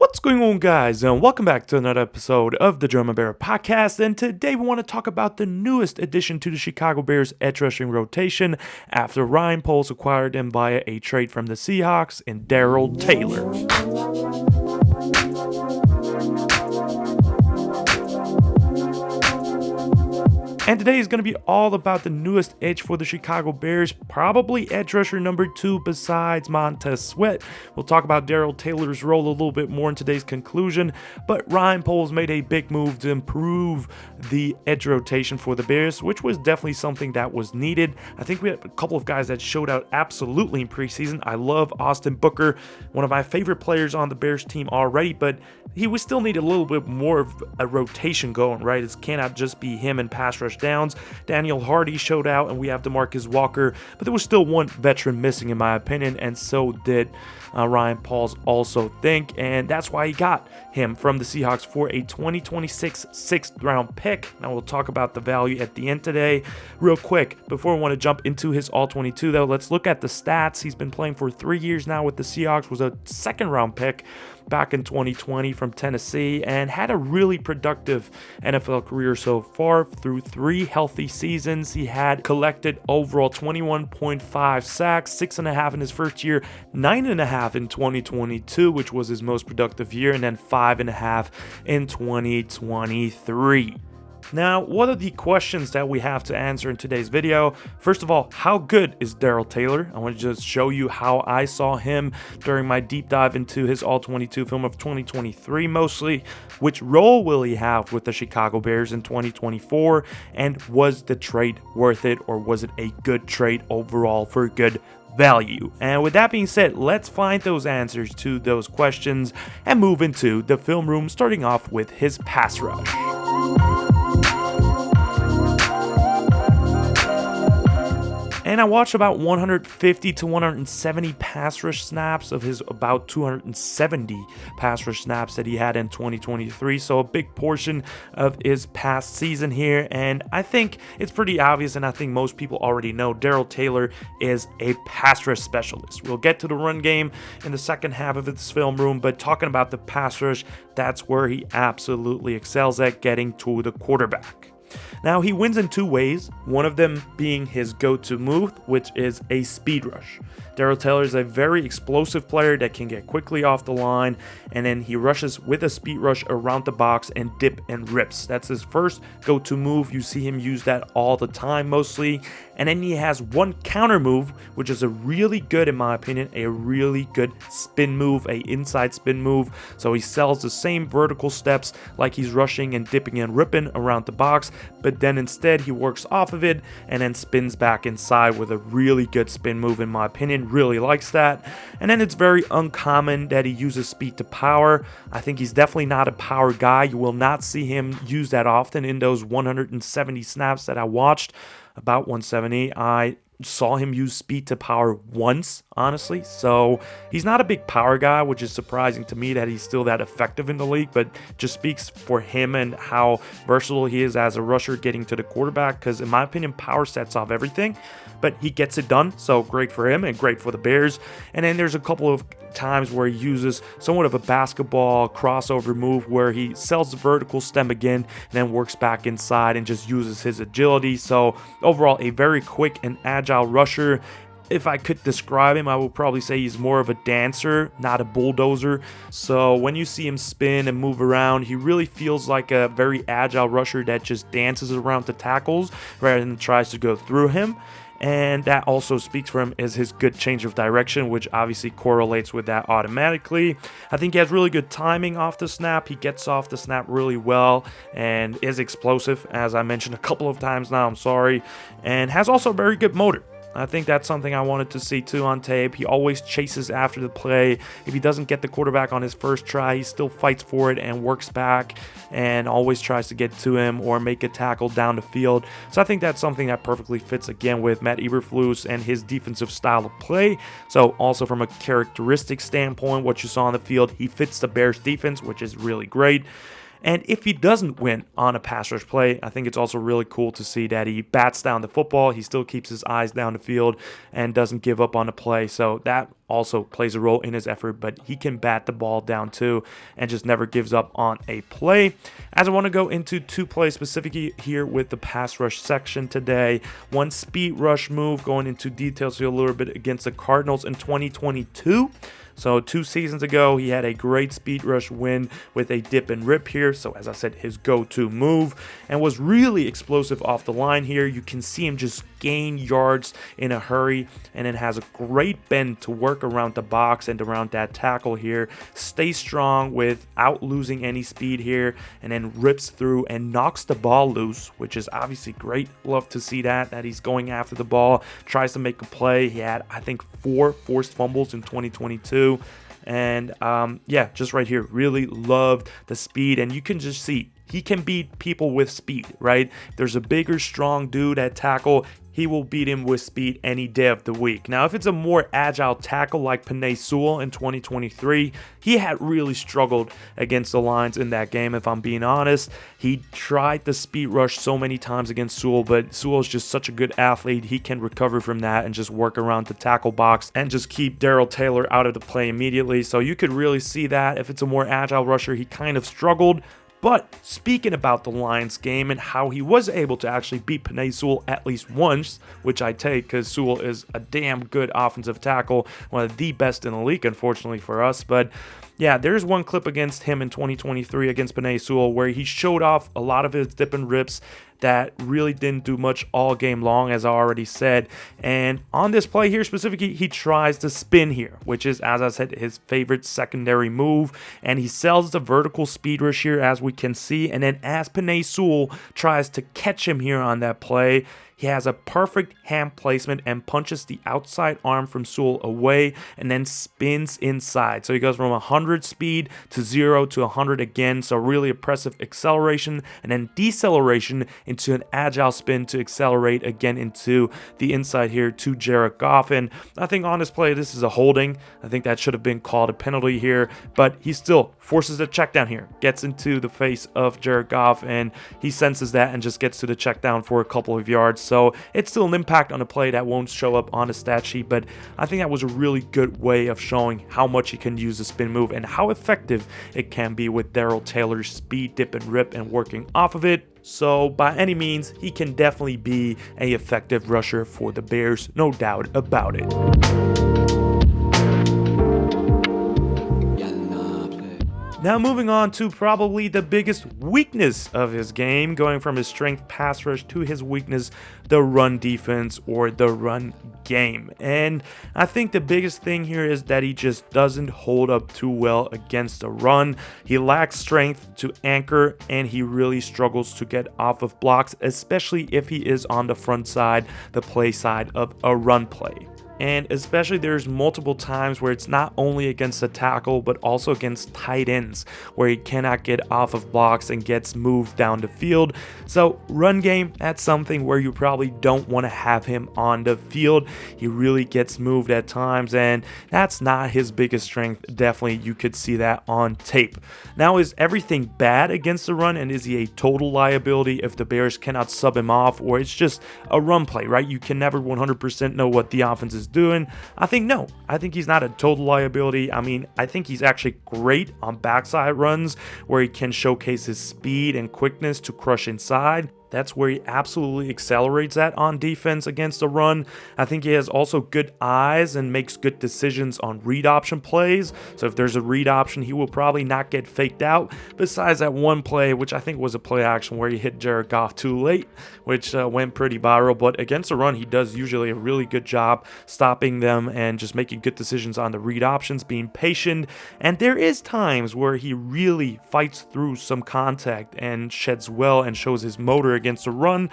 What's going on, guys, and welcome back to another episode of the German Bear Podcast. And today we want to talk about the newest addition to the Chicago Bears edge rushing rotation after Ryan Poles acquired him via a trade from the Seahawks in Darrell Taylor. And today is going to be all about the newest edge for the Chicago Bears, probably edge rusher number 2 besides Montez Sweat. We'll talk about Darrell Taylor's role a little bit more in today's conclusion, but Ryan Poles made a big move to improve the edge rotation for the Bears, which was definitely something that was needed. I think we had a couple of guys that showed out absolutely in preseason. I love Austin Booker, one of my favorite players on the Bears team already, but he would still need a little bit more of a rotation going, right? It cannot just be him and pass rush downs. Daniel Hardy showed out, and we have DeMarcus Walker, but there was still one veteran missing in my opinion, and so did Ryan Poles also think, and that's why he got him from the Seahawks for a 2026 6th round pick. Now we'll talk about the value at the end today. Real quick, before we want to jump into his All-22 though, let's look at the stats. He's been playing for 3 years now with the Seahawks, was a 2nd round pick back in 2020 from Tennessee, and had a really productive NFL career so far. Through 3 healthy seasons, he had collected overall 21.5 sacks, 6.5 in his first year, 9.5 in 2022, which was his most productive year, and then 5.5 in 2023. Now, what are the questions that we have to answer in today's video? First of all, how good is Darrell Taylor? I want to just show you how I saw him during my deep dive into his All-22 film of 2023 mostly. Which role will he have with the Chicago Bears in 2024? And was the trade worth it, or was it a good trade overall for good value? And with that being said, let's find those answers to those questions and move into the film room, starting off with his pass rush. And I watched about 150 to 170 pass rush snaps of his about 270 pass rush snaps that he had in 2023. So a big portion of his past season here. And I think it's pretty obvious, and I think most people already know, Darrell Taylor is a pass rush specialist. We'll get to the run game in the second half of this film room, but talking about the pass rush, that's where he absolutely excels at, getting to the quarterback. Now, he wins in 2 ways, one of them being his go-to move, which is a speed rush. Darrell Taylor is a very explosive player that can get quickly off the line, and then he rushes with a speed rush around the box and dip and rips. That's his first go-to move. You see him use that all the time mostly. And then he has one counter move, which is a really good, in my opinion, a really good spin move, a inside spin move. So he sells the same vertical steps like he's rushing and dipping and ripping around the box, but then instead he works off of it and then spins back inside with a really good spin move, in my opinion. Really likes that. And then it's very uncommon that he uses speed to power. I think he's definitely not a power guy. You will not see him use that often in those 170 snaps that I watched. About 170, I saw him use speed to power once, honestly. So he's not a big power guy, which is surprising to me that he's still that effective in the league, but just speaks for him and how versatile he is as a rusher getting to the quarterback, because in my opinion, power sets off everything, but he gets it done. So great for him and great for the Bears. And then there's a couple of times where he uses somewhat of a basketball crossover move where he sells the vertical stem again and then works back inside and just uses his agility. So overall, a very quick and agile rusher. If I could describe him, I would probably say he's more of a dancer, not a bulldozer. So when you see him spin and move around, he really feels like a very agile rusher that just dances around the tackles rather than tries to go through him. And that also speaks for him as his good change of direction, which obviously correlates with that automatically. I think he has really good timing off the snap. He gets off the snap really well and is explosive, as I mentioned a couple of times now, I'm sorry, and has also very good motor. I think that's something I wanted to see too on tape. He always chases after the play. If he doesn't get the quarterback on his first try, he still fights for it and works back and always tries to get to him or make a tackle down the field. So I think that's something that perfectly fits again with Matt Eberflus and his defensive style of play. So also from a characteristic standpoint, what you saw on the field, he fits the Bears defense, which is really great. And if he doesn't win on a pass rush play, I think it's also really cool to see that he bats down the football. He still keeps his eyes down the field and doesn't give up on the play. So that also plays a role in his effort, but he can bat the ball down too and just never gives up on a play. As I want to go into two plays specifically here with the pass rush section today. One speed rush move, going into details here a little bit, against the Cardinals in 2022. So 2 seasons ago, he had a great speed rush win with a dip and rip here. So as I said, his go-to move, and was really explosive off the line here. You can see him just gain yards in a hurry, and it has a great bend to work around the box and around that tackle here. Stay strong without losing any speed here, and then rips through and knocks the ball loose, which is obviously great. Love to see that he's going after the ball, tries to make a play. He had, I think, 4 forced fumbles in 2022. And yeah, just right here, really loved the speed, and you can just see he can beat people with speed, right? If there's a bigger, strong dude at tackle, he will beat him with speed any day of the week. Now, if it's a more agile tackle like Penei Sewell in 2023, he had really struggled against the Lions in that game, if I'm being honest. He tried the speed rush so many times against Sewell, but Sewell is just such a good athlete. He can recover from that and just work around the tackle box and just keep Darrell Taylor out of the play immediately. So you could really see that. If it's a more agile rusher, he kind of struggled. But speaking about the Lions game and how he was able to actually beat Penei Sewell at least once, which I take because Sewell is a damn good offensive tackle, one of the best in the league, unfortunately for us. But yeah, there's one clip against him in 2023 against Penei Sewell where he showed off a lot of his dip and rips that really didn't do much all game long, as I already said. And on this play here specifically, he tries to spin here, which is, as I said, his favorite secondary move. And he sells the vertical speed rush here, as we can see. And then as Penei Sewell tries to catch him here on that play, he has a perfect hand placement and punches the outside arm from Sewell away and then spins inside. So he goes from 100 speed to 0 to 100 again. So really impressive acceleration and then deceleration into an agile spin to accelerate again into the inside here to Jared Goff. And I think on this play, this is a holding. I think that should have been called a penalty here, but he still forces a check down here, gets into the face of Jared Goff, and he senses that and just gets to the check down for a couple of yards. So it's still an impact on a play that won't show up on a stat sheet, but I think that was a really good way of showing how much he can use the spin move and how effective it can be with Darrell Taylor's speed, dip, and rip and working off of it. So by any means, he can definitely be an effective rusher for the Bears, no doubt about it. Now moving on to probably the biggest weakness of his game, going from his strength pass rush to his weakness, the run defense or the run game. And I think the biggest thing here is that he just doesn't hold up too well against the run. He lacks strength to anchor and he really struggles to get off of blocks, especially if he is on the front side, the play side of a run play. And especially there's multiple times where it's not only against the tackle, but also against tight ends, where he cannot get off of blocks and gets moved down the field. So run game, that's something where you probably don't want to have him on the field. He really gets moved at times, and that's not his biggest strength. Definitely, you could see that on tape. Now, is everything bad against the run, and is he a total liability if the Bears cannot sub him off, or it's just a run play, right? You can never 100% know what the offense is doing. I think no. I think he's not a total liability. I mean, I think he's actually great on backside runs where he can showcase his speed and quickness to crush inside. That's where he absolutely accelerates at on defense against the run. I think he has also good eyes and makes good decisions on read option plays. So if there's a read option, he will probably not get faked out. Besides that one play, which I think was a play action where he hit Jared Goff too late, which went pretty viral. But against the run, he does usually a really good job stopping them and just making good decisions on the read options, being patient. And there is times where he really fights through some contact and sheds well and shows his motor against the run.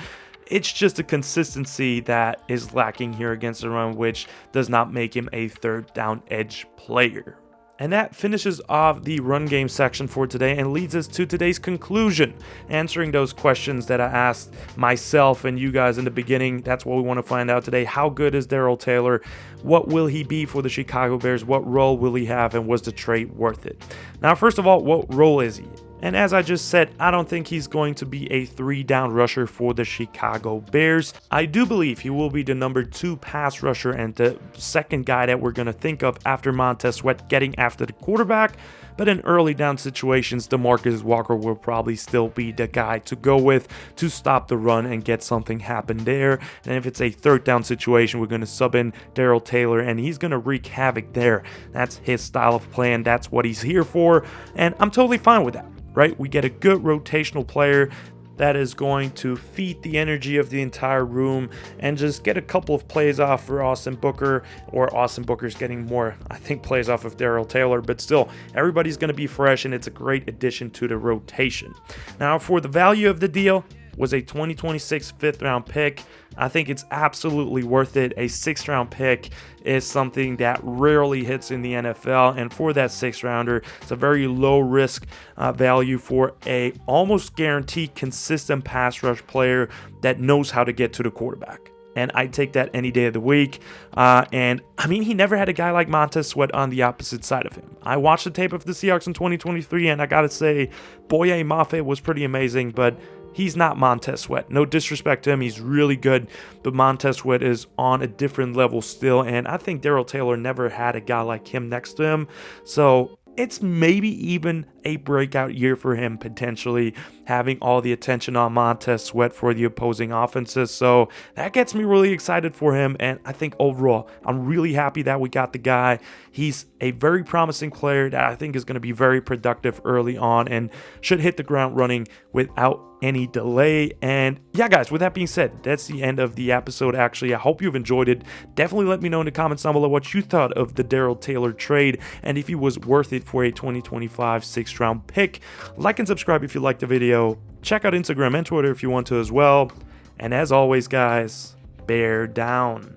It's just a consistency that is lacking here against the run, which does not make him a third down edge player. And that finishes off the run game section for today and leads us to today's conclusion, answering those questions that I asked myself and you guys in the beginning. That's what we want to find out today. How good is Darrell Taylor? What will he be for the Chicago Bears? What role will he have? And was the trade worth it? Now, first of all, what role is he? And as I just said, I don't think he's going to be a 3-down rusher for the Chicago Bears. I do believe he will be the number 2 pass rusher and the second guy that we're going to think of after Montez Sweat getting after the quarterback. But in early down situations, DeMarcus Walker will probably still be the guy to go with to stop the run and get something happen there. And if it's a 3rd down situation, we're going to sub in Darrell Taylor, and he's going to wreak havoc there. That's his style of play, and that's what he's here for. And I'm totally fine with that, right? We get a good rotational player that is going to feed the energy of the entire room and just get a couple of plays off for Austin Booker, or Austin Booker's getting more, I think, plays off of Darrell Taylor, but still, everybody's going to be fresh, and it's a great addition to the rotation. Now, for the value of the deal, was a 2026 5th round pick. I think it's absolutely worth it. A 6th round pick is something that rarely hits in the NFL, and for that 6th rounder, it's a very low risk value for a almost guaranteed consistent pass rush player that knows how to get to the quarterback. And I'd take that any day of the week. And I mean, he never had a guy like Montez Sweat on the opposite side of him. I watched the tape of the Seahawks in 2023, and I gotta say, Boye Mafe was pretty amazing, but he's not Montez Sweat. No disrespect to him, he's really good, but Montez Sweat is on a different level still, and I think Darrell Taylor never had a guy like him next to him. So it's maybe even a breakout year for him, potentially having all the attention on Montez Sweat for the opposing offenses. So that gets me really excited for him, and I think overall, I'm really happy that we got the guy. He's a very promising player that I think is going to be very productive early on and should hit the ground running without any delay. And yeah, guys, with that being said, that's the end of the episode. Actually, I hope you've enjoyed it. Definitely let me know in the comments down below what you thought of the Darrell Taylor trade and if he was worth it for a 2025 6th round pick. Like and subscribe if you liked the video. Check out Instagram and Twitter if you want to as well. And as always, guys, bear down.